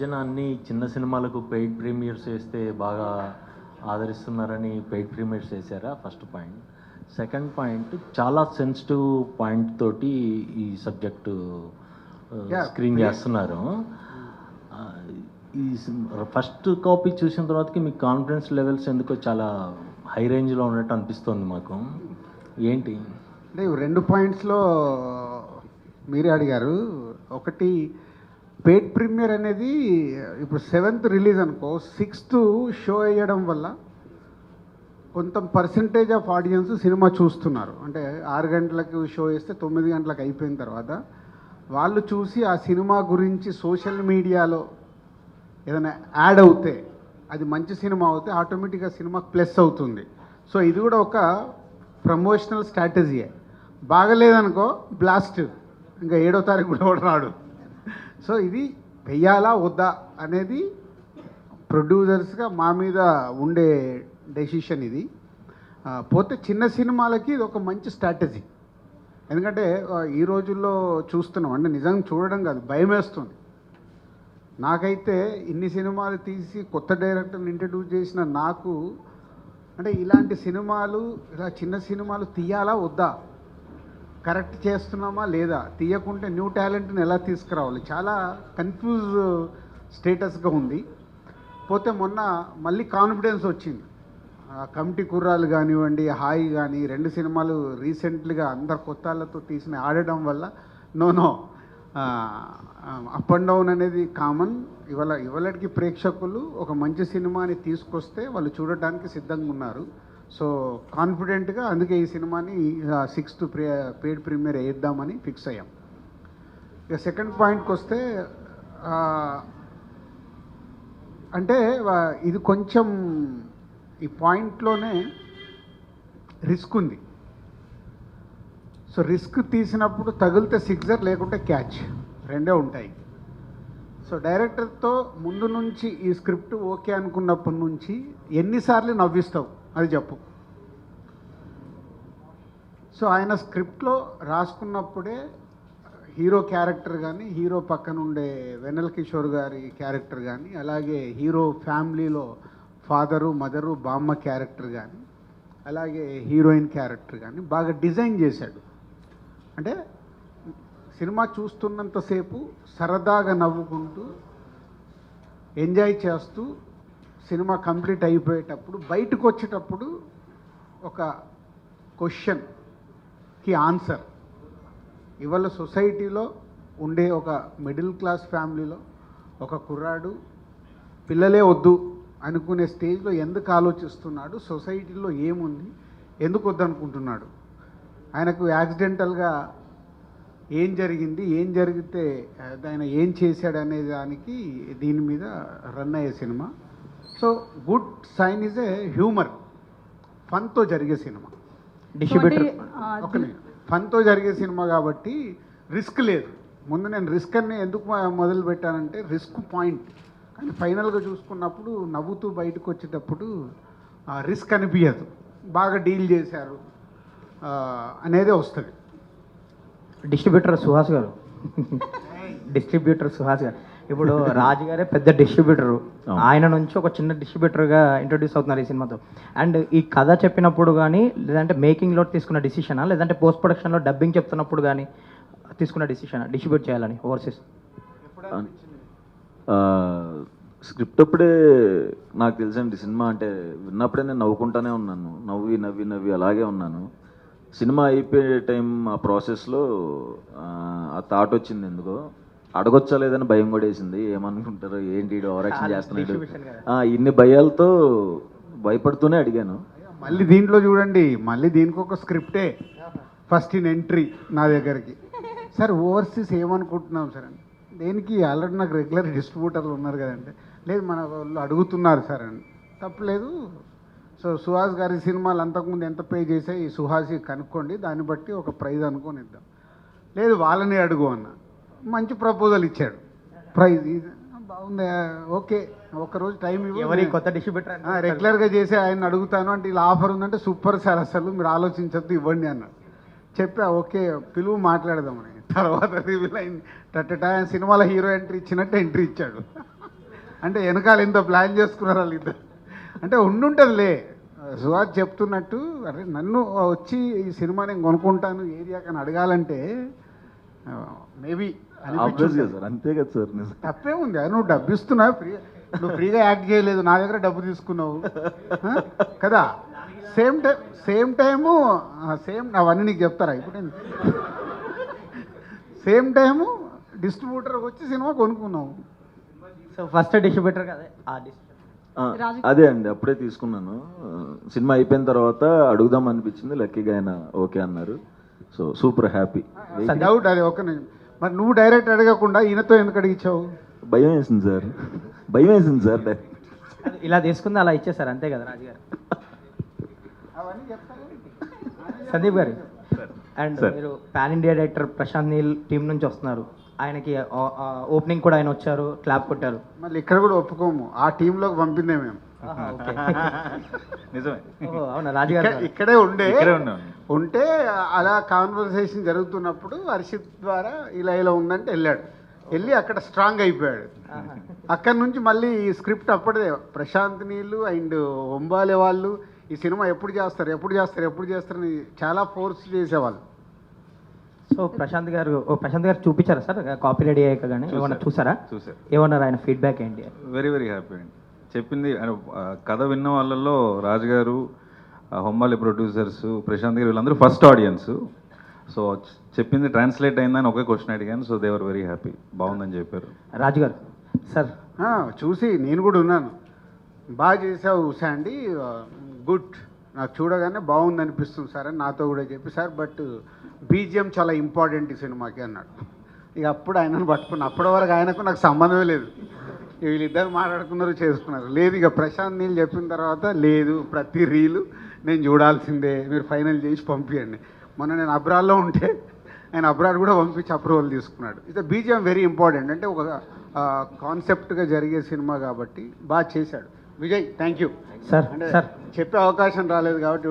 జన అన్ని చిన్న సినిమాలకు పెయిడ్ ప్రీమియర్స్ వేస్తే బాగా ఆదరిస్తున్నారని పెయిడ్ ప్రీమియర్స్ వేసారా? First point. సెకండ్ పాయింట్, చాలా సెన్సిటివ్ పాయింట్ తోటి ఈ సబ్జెక్టు స్క్రీన్ చేస్తున్నారు. ఈ ఫస్ట్ కాపీ చూసిన తర్వాతకి మీ కాన్ఫిడెన్స్ లెవెల్స్ ఎందుకో చాలా హై రేంజ్లో ఉన్నట్టు అనిపిస్తుంది మాకు. ఏంటి అంటే 2 పాయింట్స్లో మీరే అడిగారు. ఒకటి, పెయిడ్ ప్రీమియర్ అనేది ఇప్పుడు 7th రిలీజ్ అనుకో, 6th షో వేయడం వల్ల కొంత పర్సంటేజ్ ఆఫ్ ఆడియన్స్ సినిమా చూస్తున్నారు. అంటే 6 గంటలకు షో వేస్తే 9 గంటలకు అయిపోయిన తర్వాత వాళ్ళు చూసి ఆ సినిమా గురించి సోషల్ మీడియాలో ఏదైనా యాడ్ అవుతే, అది మంచి సినిమా అవుతే ఆటోమేటిక్గా సినిమాకి ప్లస్ అవుతుంది. సో ఇది కూడా ఒక ప్రమోషనల్ స్ట్రాటజీయే. బాగలేదనుకో బ్లాస్ట్, ఇంకా 7వ తారీఖు కూడా రాడు. సో ఇది వెయ్యాలా వద్దా అనేది ప్రొడ్యూసర్స్గా మా మీద ఉండే డెసిషన్ ఇది. పోతే చిన్న సినిమాలకి ఇది ఒక మంచి స్ట్రాటజీ. ఎందుకంటే ఈ రోజుల్లో చూస్తున్నాం, అంటే నిజంగా చూడడం కాదు, భయం వేస్తుంది. నాకైతే ఇన్ని సినిమాలు తీసి కొత్త డైరెక్టర్ని ఇంట్రడ్యూస్ చేసిన నాకు, అంటే ఇలాంటి సినిమాలు, ఇలా చిన్న సినిమాలు తీయాలా వద్దా, కరెక్ట్ చేస్తున్నామా లేదా, తీయకుంటే న్యూ టాలెంట్ని ఎలా తీసుకురావాలి, చాలా కన్ఫ్యూజ్ స్టేటస్గా ఉంది. పోతే మొన్న మళ్ళీ కాన్ఫిడెన్స్ వచ్చింది. కమిటీ కుర్రాలు కానివ్వండి, హాయి కానీ, 2 సినిమాలు రీసెంట్లీగా అందరు కొత్త వాళ్ళతో తీసిన ఆడడం వల్ల నో అప్ అండ్ డౌన్ అనేది కామన్. ఇవాళకి ప్రేక్షకులు ఒక మంచి సినిమాని తీసుకొస్తే వాళ్ళు చూడటానికి సిద్ధంగా ఉన్నారు. సో కాన్ఫిడెంట్గా అందుకే ఈ సినిమాని 6th పెయిడ్ ప్రీమియర్ వేద్దామని ఫిక్స్ అయ్యాం. ఇక సెకండ్ పాయింట్కి వస్తే, అంటే ఇది కొంచెం ఈ పాయింట్లోనే రిస్క్ ఉంది. సో రిస్క్ తీసినప్పుడు తగిలితే సిక్సర్, లేకుంటే క్యాచ్, 2 ఉంటాయి. సో డైరెక్టర్తో ముందు నుంచి ఈ స్క్రిప్ట్ ఓకే అనుకున్నప్పటి నుంచి ఎన్నిసార్లు నవ్విస్తావు అది చెప్పు. సో ఆయన స్క్రిప్ట్లో రాసుకున్నప్పుడే హీరో క్యారెక్టర్ కానీ, హీరో పక్కన ఉండే వెన్నెల కిషోర్ గారి క్యారెక్టర్ కానీ, అలాగే హీరో ఫ్యామిలీలో ఫాదరు, మదరు, బామ్మ క్యారెక్టర్ కానీ, అలాగే హీరోయిన్ క్యారెక్టర్ కానీ బాగా డిజైన్ చేశాడు. అంటే సినిమా చూస్తున్నంతసేపు సరదాగా నవ్వుకుంటూ ఎంజాయ్ చేస్తూ సినిమా కంప్లీట్ అయిపోయేటప్పుడు బయటకు వచ్చేటప్పుడు ఒక క్వశ్చన్కి ఆన్సర్. ఇవాళ సొసైటీలో ఉండే ఒక మిడిల్ క్లాస్ ఫ్యామిలీలో ఒక కుర్రాడు పిల్లలే వద్దు అనుకునే స్టేజ్లో ఎందుకు ఆలోచిస్తున్నాడు, సొసైటీలో ఏముంది, ఎందుకు వద్దనుకుంటున్నాడు, ఆయనకు యాక్సిడెంటల్గా ఏం జరిగింది, ఏం జరిగితే ఆయన ఏం చేశాడు అనే దానికి దీని మీద రన్ అయ్యే సినిమా. So good sign is a humour, ఫన్తో జరిగే సినిమా. డిస్ట్రిబ్యూటర్ ఫన్తో జరిగే సినిమా కాబట్టి రిస్క్ లేదు. ముందు నేను రిస్క్ అని ఎందుకు మొదలు పెట్టానంటే రిస్క్ పాయింట్, కానీ ఫైనల్గా చూసుకున్నప్పుడు నవ్వుతూ బయటకు వచ్చేటప్పుడు రిస్క్ అనిపించదు, బాగా డీల్ చేశారు అనేది వస్తుంది. డిస్ట్రిబ్యూటర్ సుహాస్ గారు ఇప్పుడు రాజు గారే పెద్ద డిస్ట్రిబ్యూటరు, ఆయన నుంచి ఒక చిన్న డిస్ట్రిబ్యూటర్గా ఇంట్రొడ్యూస్ అవుతున్నారు ఈ సినిమాతో. అండ్ ఈ కథ చెప్పినప్పుడు కానీ, లేదంటే మేకింగ్లో తీసుకున్న డిసిషనా, లేదంటే పోస్ట్ ప్రొడక్షన్లో డబ్బింగ్ చెప్తున్నప్పుడు కానీ తీసుకున్న డిసిషనా డిస్ట్రిబ్యూట్ చేయాలని ఓవర్సీస్? స్క్రిప్ట్ అప్పుడే నాకు తెలుసండి సినిమా అంటే, విన్నప్పుడే నేను నవ్వుకుంటానే ఉన్నాను, నవ్వి నవ్వి నవ్వి అలాగే ఉన్నాను. సినిమా అయిపోయే టైం ఆ ప్రాసెస్లో ఆ థాట్ వచ్చింది, ఎందుకో అడగొచ్చా లేదని భయం కూడా వేసింది. ఏమనుకుంటారు, ఏంటి ఓవరాక్షన్ చేస్తున్నాడు, ఇన్ని భయాలతో భయపడుతూనే అడిగాను. మళ్ళీ దీంట్లో చూడండి, మళ్ళీ దీనికి ఒక స్క్రిప్టే ఫస్ట్ ఇన్ ఎంట్రీ నా దగ్గరికి. సార్ ఓవర్సీస్ ఏమనుకుంటున్నాం సార్ అని, దేనికి ఆల్రెడీ నాకు రెగ్యులర్ డిస్ట్రిబ్యూటర్లు ఉన్నారు కదంటే, లేదు మన వాళ్ళు అడుగుతున్నారు సార్ అని. తప్పలేదు. సో సుహాస్ గారి సినిమాలు అంతకుముందు ఎంత పే చేసాయి సుహాసి కనుక్కోండి, దాన్ని బట్టి ఒక ప్రైజ్ అనుకొని ఇద్దాం. లేదు వాళ్ళని అడుగు అన్న, మంచి ప్రపోజల్ ఇచ్చాడు, ప్రైజ్ బాగుంది, ఓకే ఒకరోజు టైం ఇవ్వండి, కొత్త డిస్ట్రిబ్యూటర్ రెగ్యులర్గా చేసి ఆయన అడుగుతాను అంటే ఇలా ఆఫర్ ఉందంటే సూపర్ సార్, అసలు మీరు ఆలోచించద్దు ఇవ్వండి అన్నాడు. చెప్పా ఓకే పిలువు మాట్లాడదామని. తర్వాత రివీల్ అయింది, సినిమాలో హీరో ఎంట్రీ ఇచ్చినట్టు ఎంట్రీ ఇచ్చాడు. అంటే వెనకాల ఇంత ప్లాన్ చేసుకున్నారు వాళ్ళు ఇద్దరు. అంటే ఉండుంటుందిలే, సుహాస్ చెప్తున్నట్టు అరే నన్ను వచ్చి ఈ సినిమా నేను కొనుక్కుంటాను ఏరియా కానీ అడగాలంటే మేబీ ఆబ్వియస్గా సార్, అంతే కదా సార్. నిజం. తప్పే ఉంది. నువ్వు డబ్బు ఇస్తున్నావు, నువ్వు ఫ్రీగా యాక్ట్ చేయలేదు, నా దగ్గర డబ్బు తీసుకున్నావు కదా. సేమ్ టైము అవన్నీ నీకు చెప్తారా ఇప్పుడు? నేను సేమ్ టైము డిస్ట్రిబ్యూటర్కి వచ్చి సినిమా కొనుక్కున్నావు. సో ఫస్ట్ డిస్ట్రిబ్యూటర్ కదా ఆ అదే అండి, అప్పుడే తీసుకున్నాను. సినిమా అయిపోయిన తర్వాత అడుగుదాం అనిపించింది, లక్కీగా ఆయన ఓకే అన్నారు. So super happy. డౌట్ అది ఒక నిమిషం. మరి నువ్వు డైరెక్ట్ అడగకుండా ఈయనతో ఎందుకు అడిగించావు? భయం వేసింది సార్. ఇలా తీసుకుంది అలా ఇచ్చేసారు అంతే కదా రాజు గారు. సందీప్ గారు, అండ్ మీరు pan India director Prashanth Neel team నుంచి వస్తున్నారు. ఆయనకి ఓపెనింగ్ కూడా ఆయన వచ్చారు, క్లాప్ కొట్టారు. మళ్ళీ ఇక్కడ కూడా ఒప్పుకోము, ఆ టీంలోకి పంపిందే మేము. నిజమే. అవునా రాజు గారు? ఇక్కడే ఉంటే అలా కాన్వర్సేషన్ జరుగుతున్నప్పుడు హర్షిత్ ద్వారా ఇలా ఉందంటే వెళ్ళి అక్కడ స్ట్రాంగ్ అయిపోయాడు. అక్కడి నుంచి మళ్ళీ ఈ స్క్రిప్ట్ అప్పుడే ప్రశాంత్ నీళ్ళు అండ్ ఒంబాలే వాళ్ళు ఈ సినిమా ఎప్పుడు చేస్తారని చాలా ఫోర్స్ చేసేవాళ్ళు. సో ప్రశాంత్ గారు చూపించారా సార్ కాపీ రెడీ అయ్యాక? కానీ ఏమన్నా చూసారు. ఏమన్నారు ఆయన ఫీడ్బ్యాక్ ఏంటి? వెరీ వెరీ హ్యాపీ అండి. చెప్పింది కథ విన్న వాళ్ళల్లో రాజుగారు, హొమ్మాలి ప్రొడ్యూసర్స్, ప్రశాంత్ గారు వీళ్ళందరూ ఫస్ట్ ఆడియన్స్. సో చెప్పింది ట్రాన్స్లేట్ అయిందని ఒకే క్వశ్చన్ అడిగాను. So they were very happy, బాగుందని చెప్పారు. రాజు గారు సార్ చూసి నేను కూడా ఉన్నాను, బాగా చేసావు శాండీ, గుడ్, నాకు చూడగానే బాగుంది అనిపిస్తుంది సార్ అని నాతో కూడా చెప్పి, సార్ బట్ బీజిఎం చాలా ఇంపార్టెంట్ ఈ సినిమాకి అన్నాడు. ఇక అప్పుడు ఆయనను పట్టుకున్నా. అప్పటి వరకు ఆయనకు నాకు సంబంధమే లేదు. వీళ్ళిద్దరు మాట్లాడుకున్నారు, చేసుకున్నారు. లేదు ఇక ప్రశాంత్ నీళ్ళు చెప్పిన తర్వాత లేదు, ప్రతి రీలు నేను చూడాల్సిందే, మీరు ఫైనల్ చేసి పంపించండి. మొన్న నేను అబ్రాడ్లో ఉంటే ఆయన అబ్రాడ్ కూడా పంపించి అప్రూవల్ తీసుకున్నాడు. ఇది బీజిఎం వెరీ ఇంపార్టెంట్. అంటే ఒక కాన్సెప్ట్గా జరిగే సినిమా కాబట్టి బాగా చేశాడు విజయ్. Thank you sir. అంటే చెప్పే అవకాశం రాలేదు కాబట్టి